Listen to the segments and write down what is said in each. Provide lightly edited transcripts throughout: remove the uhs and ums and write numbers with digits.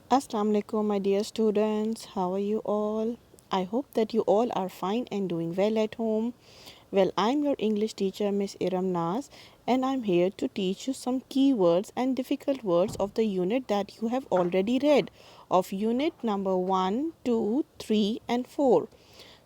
Assalamu alaikum, my dear students. How are you all? I hope that you all are fine and doing well at home. Well, I'm your English teacher, Miss Iram Naz, and I'm here to teach you some keywords and difficult words of the unit that you have already read, of unit number 1, 2, 3, and 4.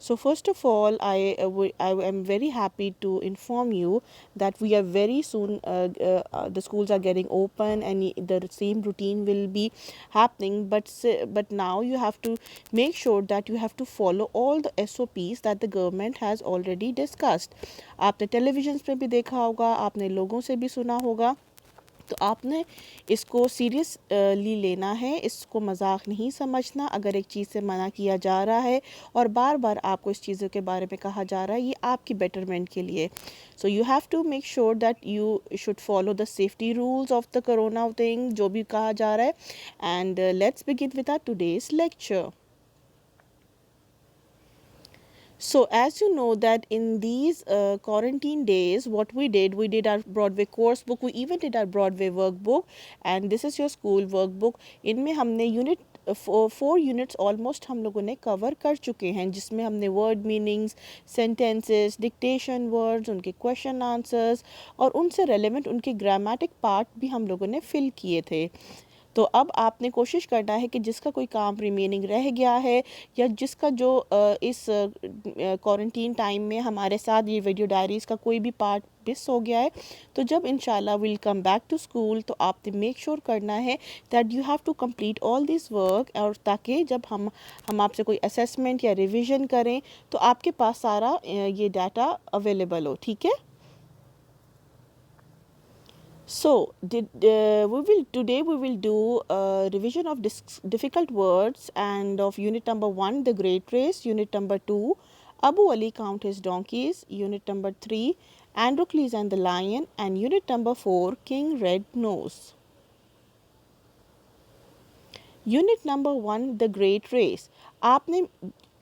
So first of all, I am very happy to inform you that we are very soon, the schools are getting open and the same routine will be happening. But now you have to make sure that you have to follow all the SOPs that the government has already discussed. आपने television पे भी देखा होगा, आपने लोगों से भी सुना होगा, तो आपने इसको सीरियसली लेना है, इसको मजाक नहीं समझना। अगर एक चीज़ से मना किया जा रहा है और बार बार आपको इस चीज़ों के बारे में कहा जा रहा है, ये आपकी बेटरमेंट के लिए। So you have to make sure that you should follow the safety rules of the corona thing, जो भी कहा जा रहा है। And let's begin with our today's lecture. So, as you know that in these quarantine days, what we did our Broadway course book, we even did our Broadway workbook, and this is your school workbook. इनमें हमने unit four units almost हम लोगों ने cover कर चुके हैं, जिसमें हमने word meanings, sentences, dictation words, उनके क्वेश्चन आंसर्स और उनसे रेलेवेंट उनके ग्रामेटिक पार्ट भी हम लोगों ने फिल किए थे। तो अब आपने कोशिश करना है कि जिसका कोई काम रिमेनिंग रह गया है या जिसका जो इस क्वारंटीन टाइम में हमारे साथ ये वीडियो डायरीज़ का कोई भी पार्ट मिस हो गया है, तो जब इंशाल्लाह will come back to school तो आपने मेक श्योर करना है that you have to complete all this work, और ताकि जब हम आपसे कोई असेसमेंट या रिविज़न करें तो आपके पास सारा ये डाटा अवेलेबल हो। ठीक है। So, we will do a revision of difficult words and of unit number 1, the great race, unit number 2, Abu Ali count his donkeys, unit number 3, Androcles and the lion, and unit number 4, King Red Nose. Unit number 1, the great race. आपने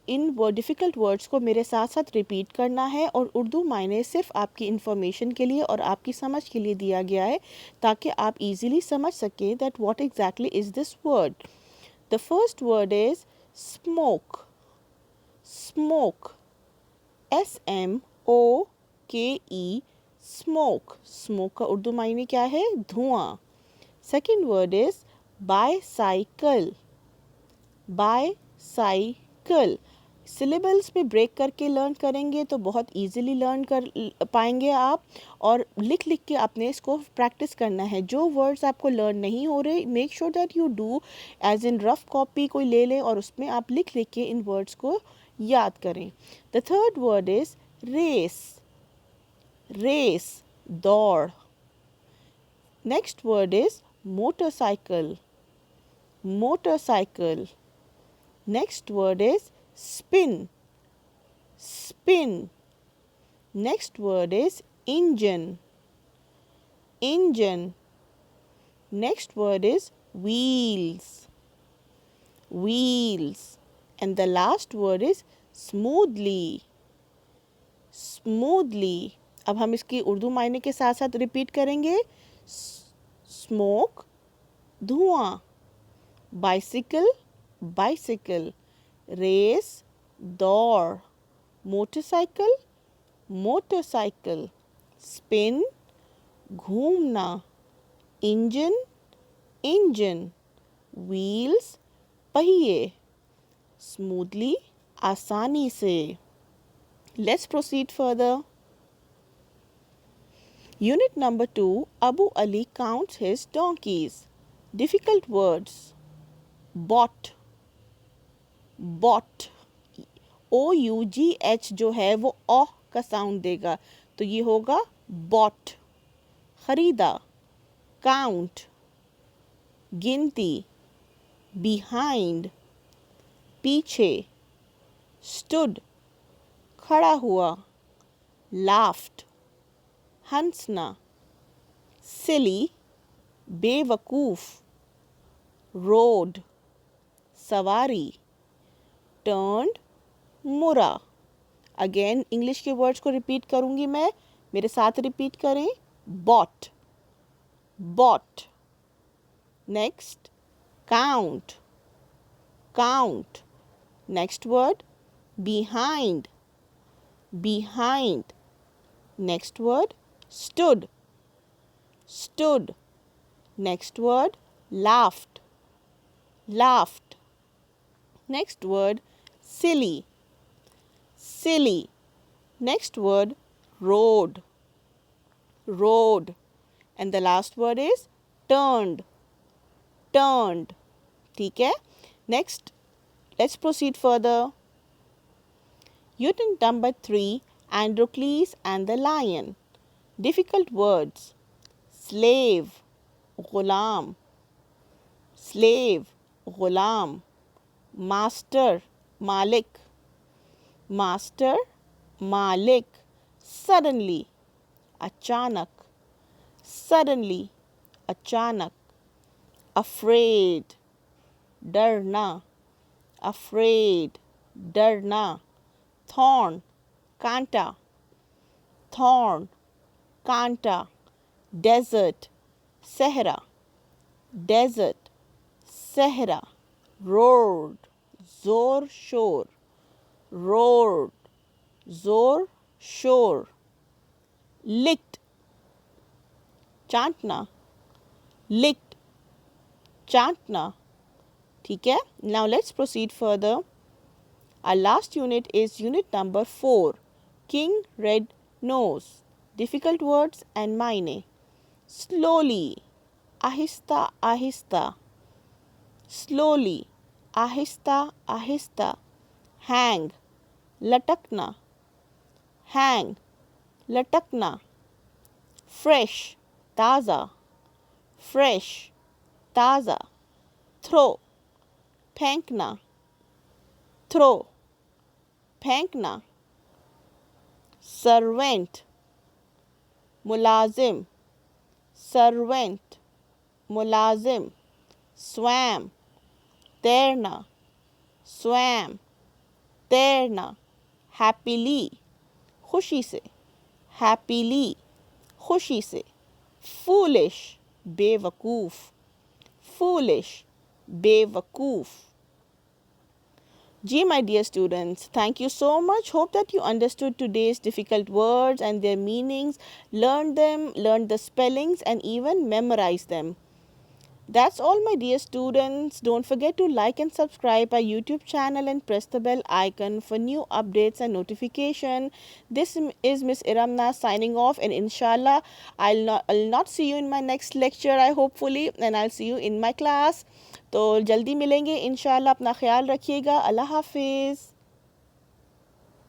इन difficult words को मेरे साथ साथ repeat करना है, और उर्दू मायने सिर्फ आपकी इन्फॉर्मेशन के लिए और आपकी समझ के लिए दिया गया है, ताकि आप इजीली समझ सकें that what exactly is this word. The first word is smoke. Smoke, SMOKE, smoke. Smoke का उर्दू मायने क्या है? धुआं। Second word is bicycle. Bicycle, syllables पे ब्रेक करके लर्न करेंगे तो बहुत इजीली लर्न कर पाएंगे आप, और लिख लिख के आपने इसको प्रैक्टिस करना है। जो वर्ड्स आपको लर्न नहीं हो रहे, make sure that you do as in rough copy कोई ले लें और उसमें आप लिख लिख के इन वर्ड्स को याद करें। The third word is race. Race, दौड़। Next word is motorcycle. motorcycle. Next word is spin. Spin. Next word is engine. Engine. Next word is wheels. Wheels. And the last word is smoothly. Smoothly. अब हम इसकी उर्दू मायने के साथ साथ repeat करेंगे। Smoke, धुआं। Bicycle, bicycle. रेस, दौड़। Motorcycle, motorcycle. स्पिन, घूमना। Engine, engine. व्हील्स, पहिए। स्मूथली, आसानी से। Let's proceed further. Unit number 2, Abu Ali counts his donkeys. Difficult words. Bought. Bought. OUGH जो है वो ओ का साउंड देगा, तो ये होगा bought। खरीदा। Count, गिनती। Behind, पीछे। Stood, खड़ा हुआ। Laughed, हंसना। Silly, बेवकूफ़। Rode, सवारी। Turned, मुड़ा। अगेन इंग्लिश के वर्ड्स को रिपीट करूँगी मैं, मेरे साथ रिपीट करें। Bought, bought. Next, count, count. Next word, behind, behind. Next word, stood, stood. Next word, laughed, laughed. Next word, silly, silly. Next word, road, road. And the last word is turned, turned. ठीक है? Next, let's proceed further. Unit number 3, Androcles and the Lion. Difficult words. Slave, ghulam, slave, ghulam. Master, malik, master, malik. Suddenly, achanak, suddenly, achanak. Afraid, डरना, afraid, डरना. Thorn, कांटा, thorn, कांटा. Desert, सहरा, desert, सहरा. Roared, जोर शोर, roared, जोर शोर. Licked, चाटना, licked, चाटना. ठीक है? Now let's proceed further. Our last unit is unit number 4, King Red Nose. Difficult words and मायने. Slowly, Aahista Aahista. Slowly, Aahista Aahista. Hang, लटकना, hang, लटकना. Fresh, ताज़ा, fresh, ताज़ा. Throw, फेंकना, throw, फेंकना. Servant, मुलाजिम, servant, मुलाजिम. Swam, तैरना, swam, तैरना. Happily, खुशी से, happily, खुशी से. Foolish, बेवकूफ़, foolish, बेवकूफ़. Ji, my dear students, thank you so much. Hope that you understood today's difficult words and their meanings, learned them, learned the spellings, and even memorized them. That's all, my dear students. Don't forget to like and subscribe our YouTube channel and press the bell icon for new updates and notification. This is Miss Iramna signing off, and inshallah, I'll not see you in my next lecture, I hopefully, and I'll see you in my class. तो जल्दी मिलेंगे इंशाल्लाह. अपना ख्याल रखिएगा. अल्लाह हाफिज़.